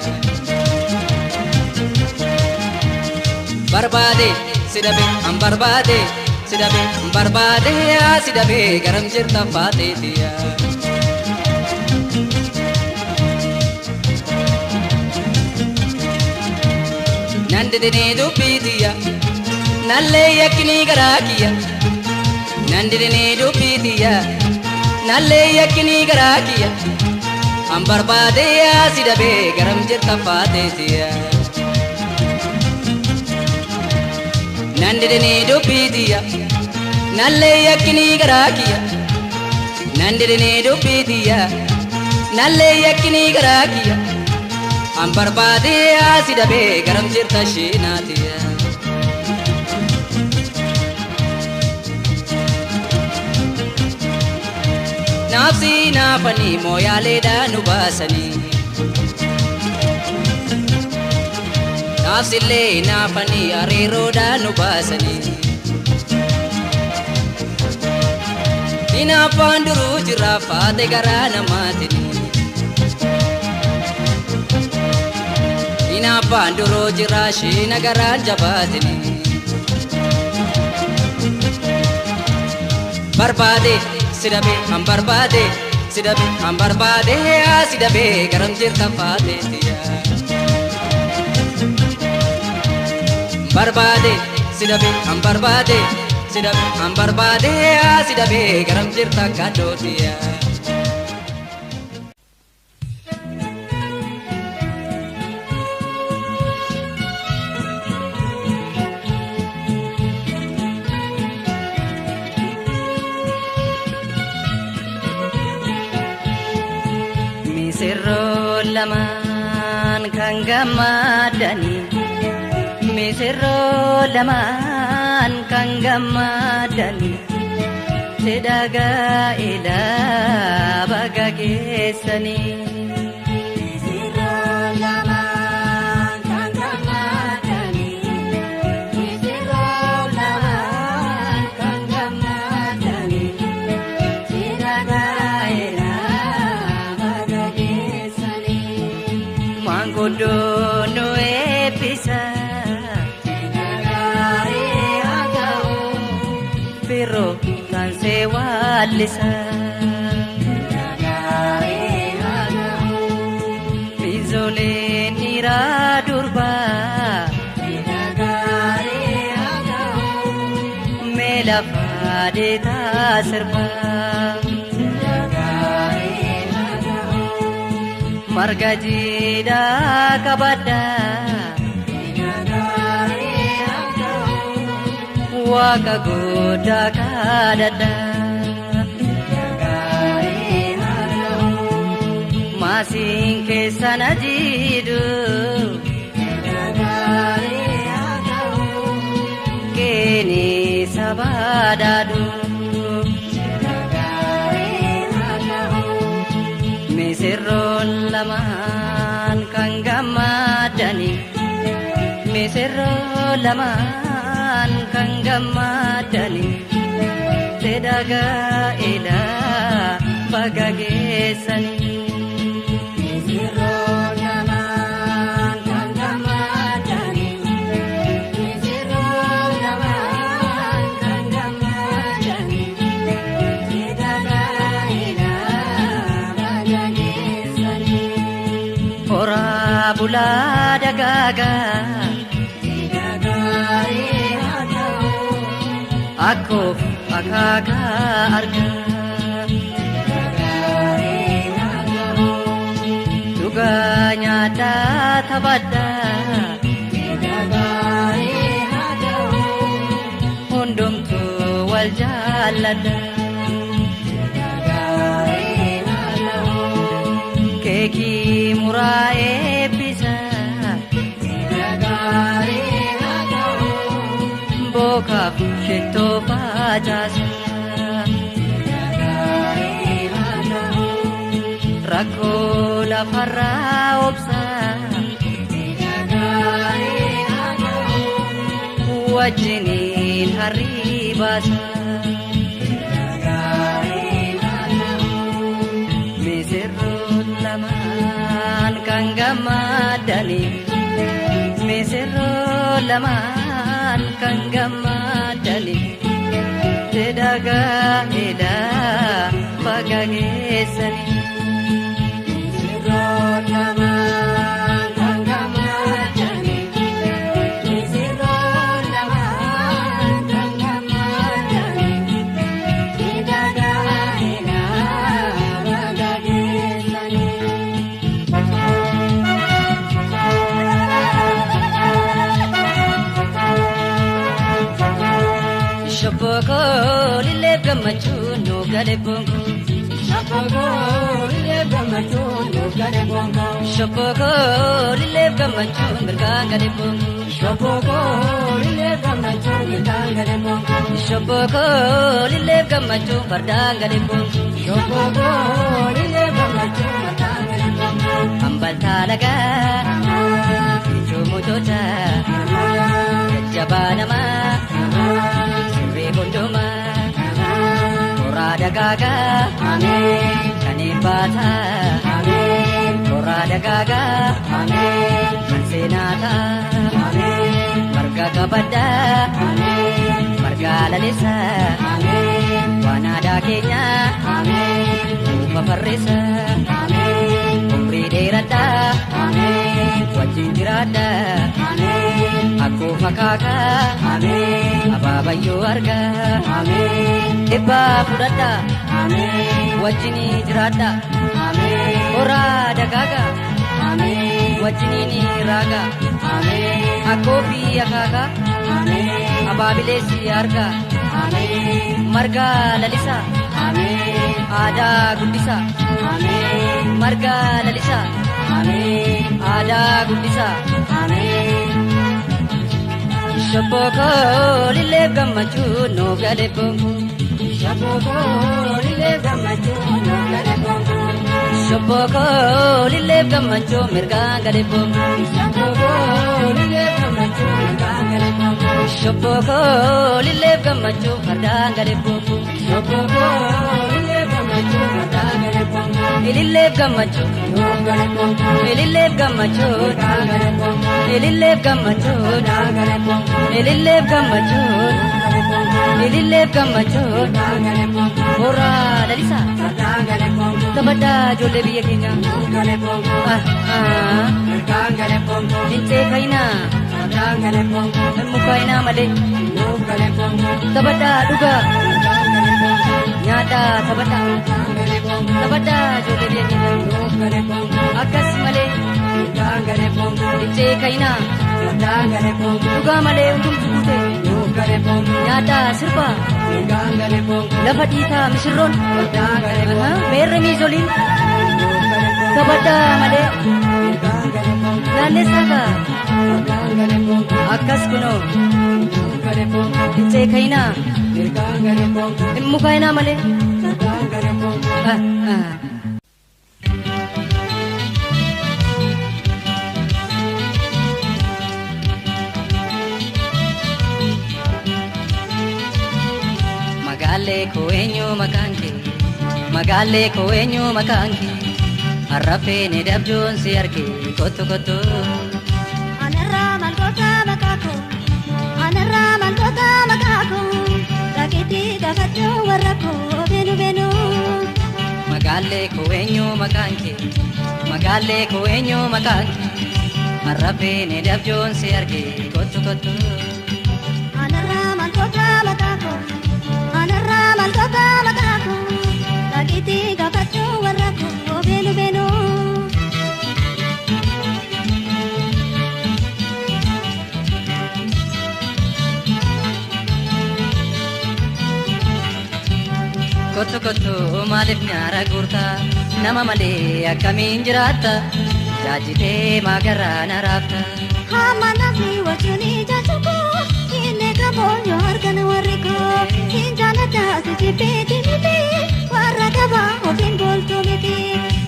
Barbade sidabe am barbade sidabe garam jirta fatetiya Nandine dubbitiya nalle yakini garakiya Nandine dubbitiya nalle yakini garakiya am barbade sidabe garam jirta fatetiya Nandine dubbitiya nalle yakini garakiya Nandine dubbitiya nalle yakini garakiya am barbade sidabe garam jirta shinatiya Nafsi nafani moyale da nubasani Nafsi le nafani arero da nubasani Ina panduru jira fate garana matini banduro jirashi nagaran jabatini barbade sidabe am barbade sidabe garam jirta fate tiya barbade sidabe am barbade sidabe garam jirta kado tiya Misirro laman kan gamadani Misirro laman kan gamadani Sedaga ila baga gesani Misirro laman kan gamadani Misirro laman kan gamadani Sedaga ila Mangodono episa nagare agao pero tan se walisa nagare agao bizole nira durba nagare agao mela fade tasirba marga jida kabada nagare agao waka goda kadada nagare agao masing kesana jidu nagare agao kini sabadadu Misirro laman kan gamadani Misirro laman kan gamadani Sedaga ila bagagesani Misirro laman kan gamadani Misirro laman kan gamadani Sedaga ila Ora bula dagaga nagare agao Aku akaga arga nagare agao Juga nyata tabada nagare agao Undum tu wal jalada Keki murae bisa nagare agao boka shito pajasa nagare agao rako la farra opsa nagare agao wajini haribasa nagare agao Misirro laman kan gamadani Misirro laman kan gamadani Sedaga ila bagagesani Misirro laman kan gamadani Misirro laman kan gamadani Sedaga ila bagagesani Shopoko lile gamachu no gale bongo Shopoko lile gamachu no gale bongo Shopoko lile gamachu merga gale bongo Shopoko lile gamachu merga gale bongo Shopoko lile gamachu parda gale bongo Shopoko lile gamachu merga gale bongo Ambal talaga Jumutocha Jabanama Gondoma Korada gaga Amen Kanibata Amen Korada gaga Amen seenaata marga kabadda marga lalisa waan aadaa keenya uufa farreessa umrii dheeradha wajjin jiraadha akkoo fakkaaka abaabayyoo arga dhibbaa fudhadha wajjini jiraadha horaa dagaaga wajjiniin raaga akkoo fi akaaka abaabileessi arga marga lalisa aadaa guddisa marga lalisa aadaa guddisa Shapoko lile gammachuu nuuf gale bongo Shapoko lile gammachuu nuuf gale bongo Shapoko lile gammachuu mirgaan gale bongo Shapoko lile gammachuu mirgaan gale bongo Shapoko lile gammachuu fardaan gale bongo Shapoko lile gammachuu fardaan gale bongo Ilile gammachuu nuuf gale bongo Ilile gammachuu fardaan gale bongo Ilile gammachuu fardaan gale bongo Ilile gammachuu Ilile gammachuu horaa lalisa taphataa ijoollee biyya keenya Dincee kaayinaa mukaayinaa malee taphataa dhugaa nyaataa taphataa ijoollee biyya keenya akkas malee Dincee kaayinaa dhugaa malee hundumtu guute nyaataa sirbaa lafa dhiitaa misirroon meerre miizoliin taphataa malee laalleessaafaa akkas kunoo Dincee kaayinaa mukaayinaa malee Magaalee koo eenyu maqaan kee harrafee ni dabjoon si arge kottu kottu. Anarraa maalgoota maqaa koo dhageetti gaafachuu warra koo beenu beenu. Magaalee koo eenyu maqaan kee harrafee ni dabjoon si arge kottu kottu. Anarraa maalgoota maqaa koo dhageetti gaafachuu warra koo beenu beenu. Kottu kottu maaliif nyaara guurtaa nama malee akkamiin jiraatta jaajitee maagarraa na raafta. Hamma namni wajjin jaachuko inni qaboo yoo argan warri koo hin jaalladhaa si jibbeeti miti warra qabaa ofiin booltuu miti.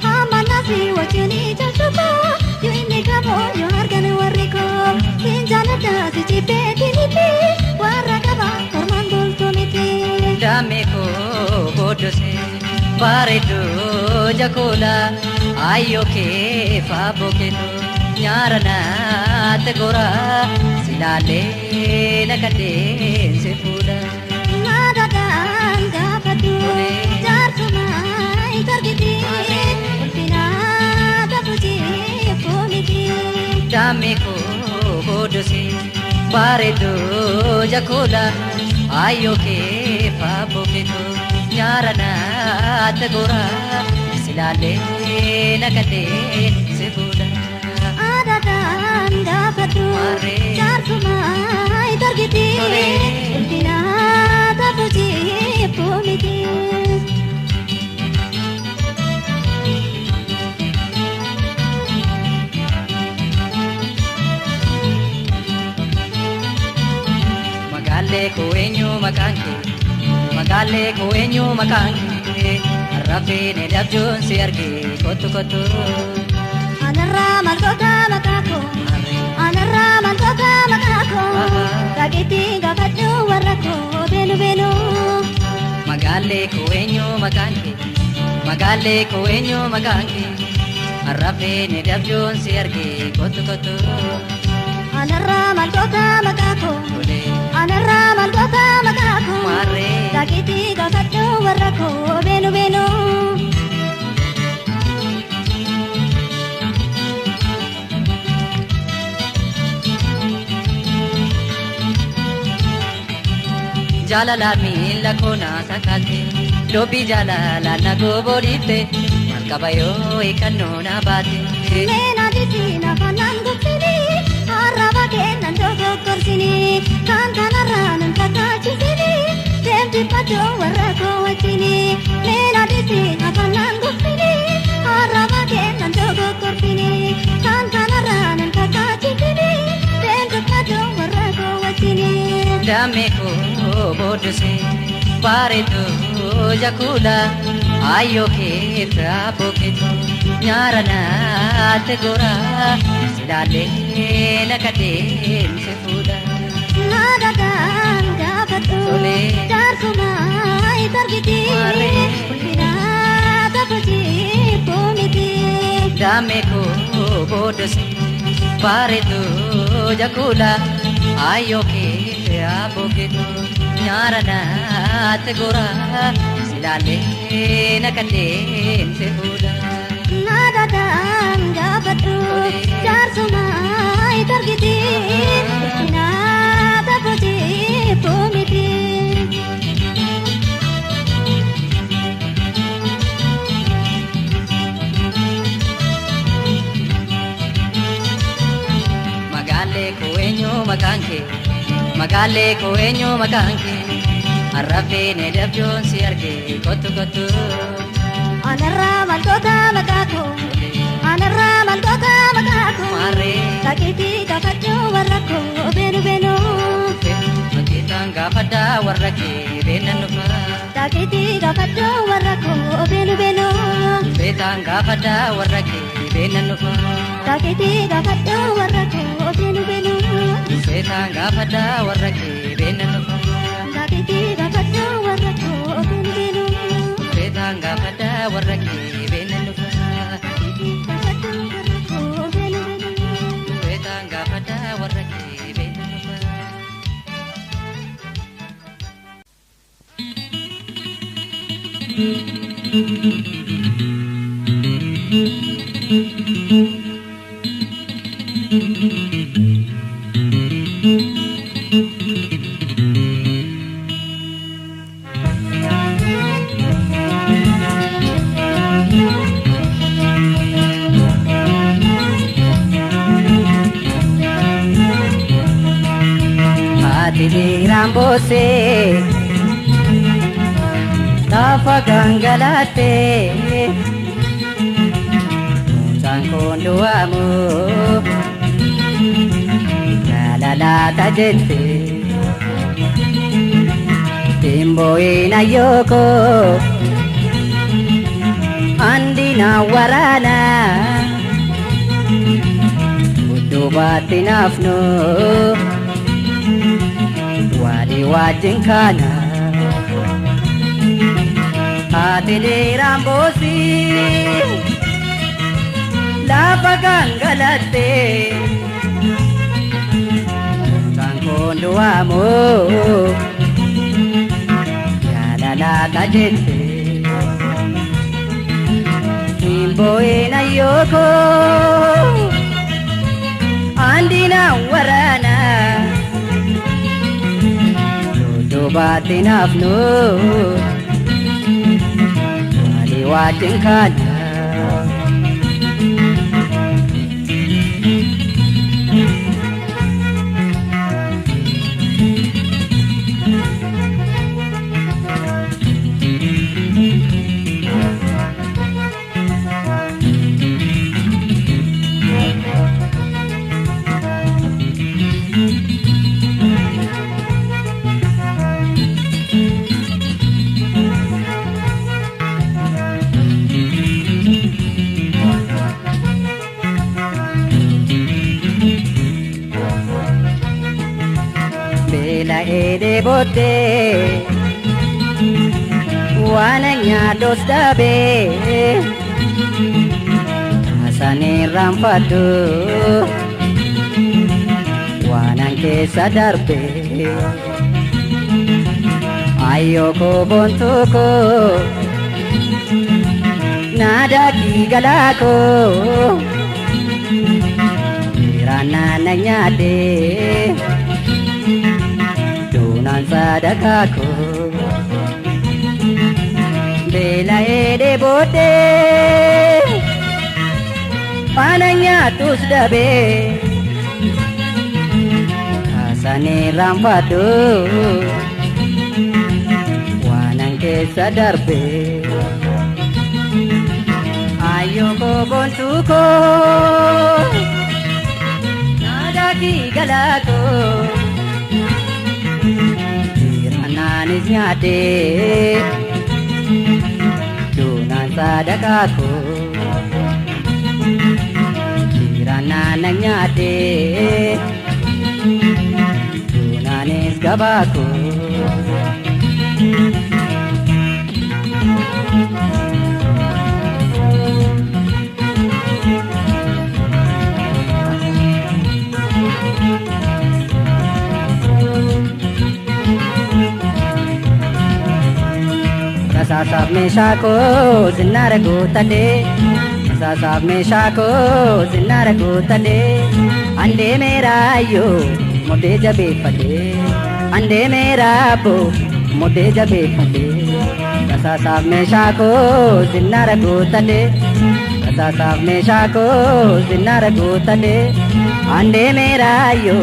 Hamma namni wajjin jaachuko inni qaboo yoo argan warri koo hin jaalladhaa si jibbeeti miti warra qabaa ormaan booltuu miti. Daamee koo booddosee bareedduu jakoola ayyoo kee faaboo keetoo nyaara naatti gora silaalee na kadheense fuudha. Naadadhaan gaafadhu jaarsumaa hin argiti ulfinaa taphutee foomiti. Daamee koo booddosee bareedduu jakoola ayyoo kee faaboo keetoo nyaara naatti gora silaalee na kadheense fuudha. Naadadhaan gaafadhu jaarsumaa hin argiti ulfinaa taphutee foomiti. Magaalee koo eenyu maqaan kee harrafee ni dabjoon si arge kottu kottu. Anarraa maalgoota maqaa koo dhageetti gaafadhu warra koo beenu beenu. Magaalee koo eenyu maqaan kee Arrafeen dabjoon si argee kottu kottu. Anarraa malkoota makaako. Tolee. Anarraa malkoota makaako. Maarree. Dakiitii gaafadhu warra koo beenu beenu. Jalala miila koonaa sakaalte dubbii jalala na goboolitte malkabayoo eeggannoo na baate. Meena jisiin afaanaan gubbini arraba kennan dogoggorsini kan kanarraa nan kakaachisini deemti fadhoo warra koo wajjini. Meena jisiin afaanaan gubbini arraba kennan dogoggorsini kan kanarraa nan kakaachisini deemti fadhoo warra koo wajjini. Damee koo booddee bareedduu jakula ayyoo keessa bookeetu nyaara naatti gora silaalee na kadeemse fuudha. Naadadaan gaafadhu jaarsumaa isa argiti ulfinaa taphachii boomiti. Damee koo booddee bareedduu jakula ayyoo keessa bookeetu nyaara naatti gora silaalee na kadeemse fuudha. Naadadaan gaafadhu jaarsumaa isa argiti ulfinaa taphachii boomiti. Magaalee koo eenyu maqaan kee arrafeen dabjoon si argee kottu kottu. Anarraa malkoota makaako. Anarraa malkoota makaako. Maarree. Dakiitii gaafadhu warra koo beenu beenu. Makeetaan gaafadhaa warra kee beenan dhufa. Dakiitii gaafadhu warra koo beenu beenu. Beetaan gaafadhaa warra kee beenan dhufa. Dakiitii gaafadhu warra koo beenu beenu. Beetaan gaafadhaa warra kee beenan dhufa. Dakiitii gaafadhu warra koo beenu beenu. Beetaan gaafadhaa warra kee beenan dhufa. Dakiitii gaafadhu warra koo beenu beenu. Beetaan gaafadhaa warra kee beenan dhufa. Rambose tafa gangalate sankondo amu la tajente timbo ina yoko andina warana udubati nafno wali wajin kana atile rambosi la pagangalate sankondo amo ya la tajente timbo ina yoko andina warana Dubati nafnu wali wajin kana ede bote wananya dos dabe Kasani rampadu Wanan keessa darbe Ayyoko bontuko Nada kigalako Irana nanyade Dunan sadakako Bela ede bote Pananya tus dabe Kasani rampadu Wanan keessa darbe Ayyoko bontuko Nada kigalako Irananis nyade Dunan sadakako Irana nyade Dunanis gabako Sasab me shako zinara gutade Sasab me shako zinara gutade Ande mera yo mode jabe pade Ande mera bo mode jabe pade Sasab me shako zinara gutade Sasab me shako zinara gutade Ande mera yo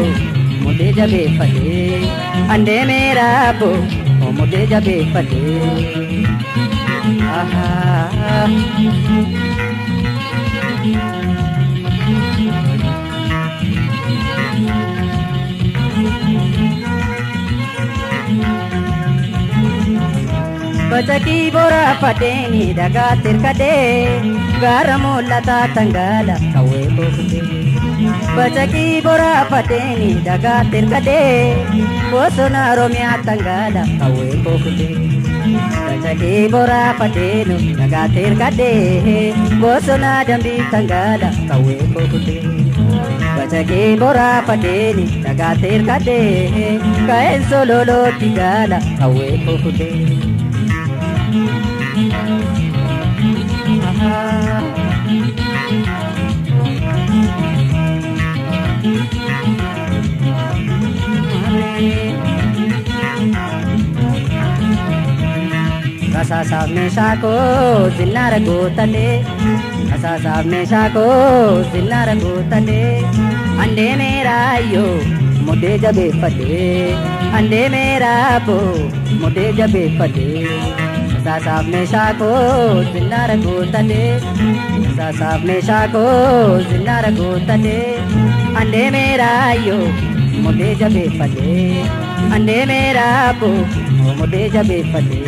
mode jabe pade Ande mera bo mode jabe pade Bachaki bora pateni daga tirkade Garamullata tangala kawe kokude Bachaki bora pateni daga tirkade Bosona romya tangala kawe kokude Bachaki bora patenu daga tirkade Bosona dambi tangala kawe kokude Bachaki bora pateni daga tirkade Kaen sololo tigala kawe kokude Sasab me shako zinara gutade Sasab me shako zinara gutade Ande mera yo mode jabe pade Ande mera bo mode jabe pade Sasab me shako zinara gutade Sasab me shako zinara gutade Ande mera yo mode jabe pade Ande mera bo mode jabe pade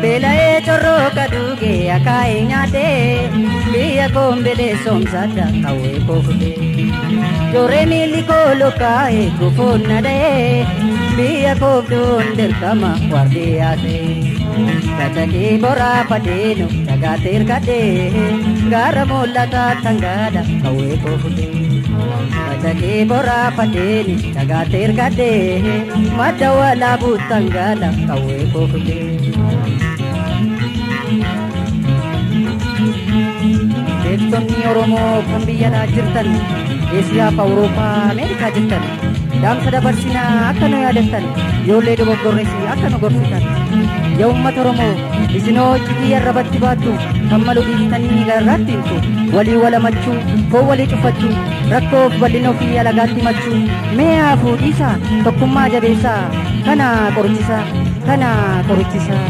Belae chorro kaduge akai nyate biya kombele somsada kawe kokude Jore mili ko lokae gufonna de biya kobdun del kama warde ate Kachaki bora padenu daga tirkade Garamullata tangada kawe kokude Kachaki bora padenu daga tirkade Madawala butangada kawe kokude Beektonni Oromoo kan biyya jirtan Eesiyaa fi Awurooppaa Ameerikaa jirtan Dhaamsa dabarsinaa akka nu yaadattan ijoollee dogoggorres akka nu gorsitan yaa uummata Oromoo isinoo hojii irratti baattu kan malu dhiistanii gararraatti himtu walii walamachuu foon walii cufachuu rakkoof bal'ina ofii alagaatti himachuu mee haafuu dhiisaa tokkummaa jabeessaa kana qorichisaa